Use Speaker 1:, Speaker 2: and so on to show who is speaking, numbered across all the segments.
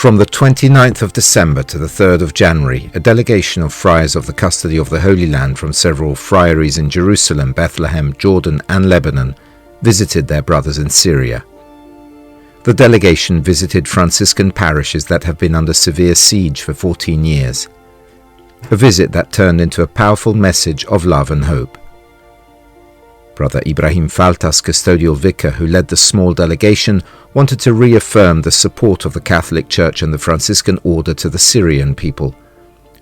Speaker 1: From the 29th of December to the 3rd of January, a delegation of friars of the custody of the Holy Land from several friaries in Jerusalem, Bethlehem, Jordan and Lebanon visited their brothers in Syria. The delegation visited Franciscan parishes that have been under severe siege for 14 years. A visit that turned into a powerful message of love and hope. Brother Ibrahim Faltas, custodial vicar who led the small delegation, wanted to reaffirm the support of the Catholic Church and the Franciscan order to the Syrian people.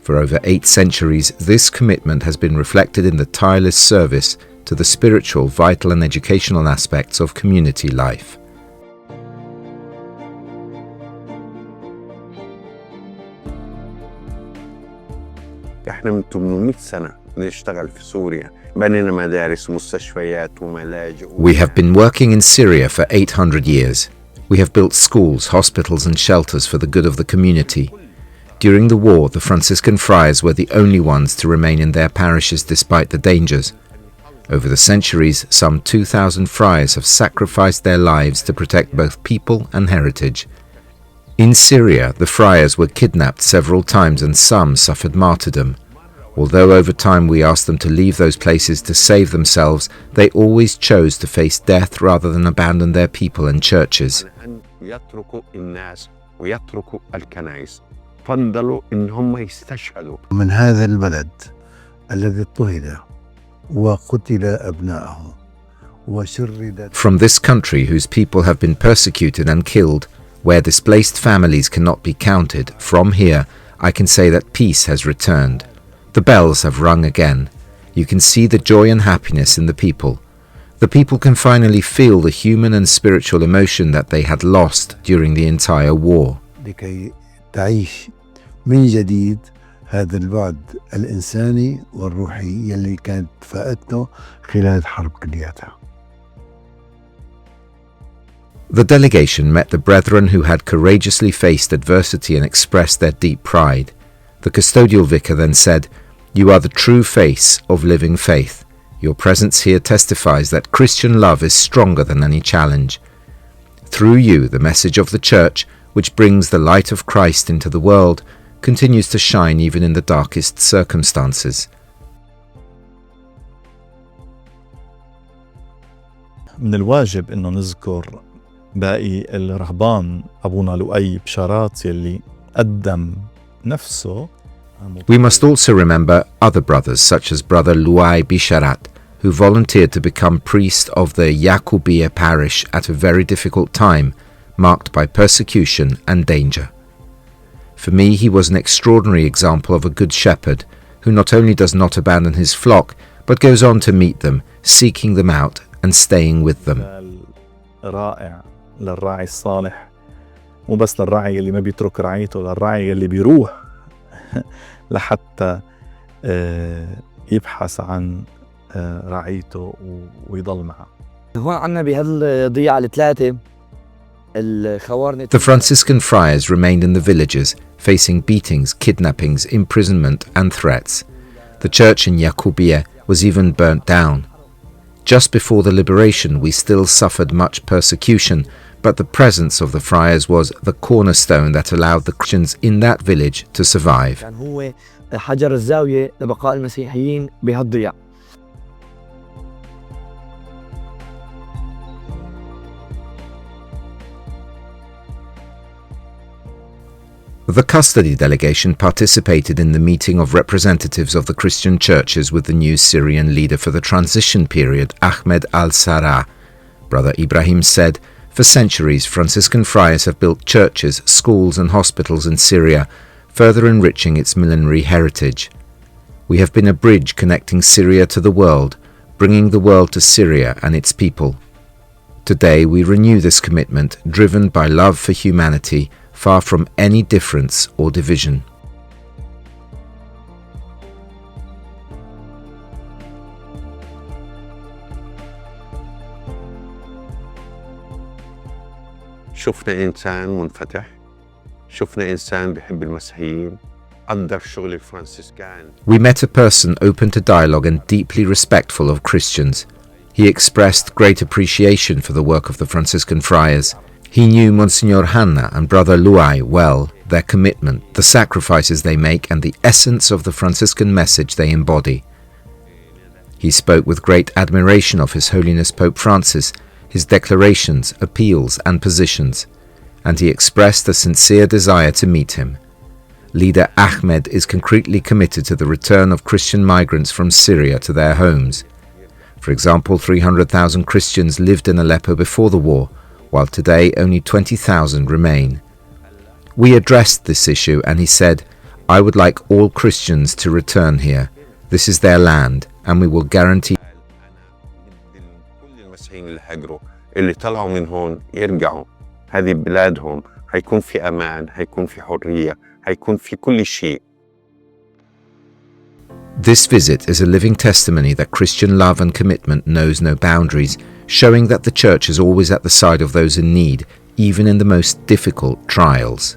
Speaker 1: For over 8 centuries, this commitment has been reflected in the tireless service to the spiritual, vital and educational aspects of community life.
Speaker 2: احنا من 800 سنة نشتغل في سوريا. بنينا مدارس ومستشفيات وملاجئ.
Speaker 1: We have been working in Syria for 800 years. We have built schools, hospitals and shelters for the good of the community. During the war, the Franciscan friars were the only ones to remain in their parishes despite the dangers. Over the centuries, some 2,000 friars have sacrificed their lives to protect both people and heritage. In Syria, the friars were kidnapped several times and some suffered martyrdom. Although over time we asked them to leave those places to save themselves, they always chose to face death rather than abandon their people and churches.
Speaker 3: من هذا البلد الذي اضطهد وقتل أبناءه وشردت.
Speaker 1: From this country whose people have been persecuted and killed, where displaced families cannot be counted, from here I can say that peace has returned. The bells have rung again. You can see the joy and happiness in the people. The people can finally feel the human and spiritual emotion that they had lost during the entire war.
Speaker 3: لكي تعيش من جديد هذا البعد الإنساني والروحي يلي كانت فقدته خلال حرب كلياتها.
Speaker 1: The delegation met the brethren who had courageously faced adversity and expressed their deep pride. The custodial vicar then said, "You are the true face of living faith. Your presence here testifies that Christian love is stronger than any challenge. Through you, the message of the Church, which brings the light of Christ into the world, continues to shine even in the darkest circumstances."
Speaker 4: من الواجب إنه نذكر باقي الرهبان أبونا لؤي بشارات يلي قدم نفسه.
Speaker 1: We must also remember other brothers such as Brother Luai Bisharat, who volunteered to become priest of the Yakubiya parish at a very difficult time, marked by persecution and danger. For me, he was an extraordinary example of a good shepherd, who not only does not abandon his flock, but goes on to meet them, seeking them out and staying with them.
Speaker 4: رائع للراعي الصالح، مو بس للراعي اللي ما بيترك رعيته، للراعي اللي بيروح لحتى يبحث عن رعيته ويضل معه.
Speaker 5: هون عنا بهالضيعة الثلاثة الخوارنة.
Speaker 1: The Franciscan friars remained in the villages, facing beatings, kidnappings, imprisonment and threats. The church in Yakubiya was even burnt down. Just before the liberation, we still suffered much persecution, but the presence of the friars was the cornerstone that allowed the Christians in that village to survive.
Speaker 5: كان هو حجر الزاوية لبقاء المسيحيين بهالضياع.
Speaker 1: The custody delegation participated in the meeting of representatives of the Christian churches with the new Syrian leader for the transition period, Ahmed al-Sarraj. Brother Ibrahim said, "For centuries, Franciscan friars have built churches, schools and hospitals in Syria, further enriching its millenary heritage. We have been a bridge connecting Syria to the world, bringing the world to Syria and its people. Today we renew this commitment, driven by love for humanity, far from any difference or division."
Speaker 2: شفنا إنسان منفتح، شفنا إنسان بيحب المسيحيين، قدر شغل الفرنسيسكان.
Speaker 1: We met a person open to dialogue and deeply respectful of Christians. He expressed great appreciation for the work of the Franciscan friars. He knew Monsignor Hanna and Brother Luai well. their commitment, the sacrifices they make, and the essence of the Franciscan message they embody. He spoke with great admiration of His Holiness Pope Francis, his declarations, appeals, and positions, and he expressed a sincere desire to meet him. Leader Ahmed is concretely committed to the return of Christian migrants from Syria to their homes. For example, 300,000 Christians lived in Aleppo before the war, while today only 20,000 remain. We addressed this issue and he said, "I would like all Christians to return here. This is their land, and we will guarantee."
Speaker 2: كل المسيحيين اللي هاجروا اللي طلعوا من هون يرجعوا، هذه بلادهم، هيكون في أمان، هيكون في حرية، هيكون في كل شيء.
Speaker 1: This visit is a living testimony that Christian love and commitment knows no boundaries, showing that the Church is always at the side of those in need, even in the most difficult trials.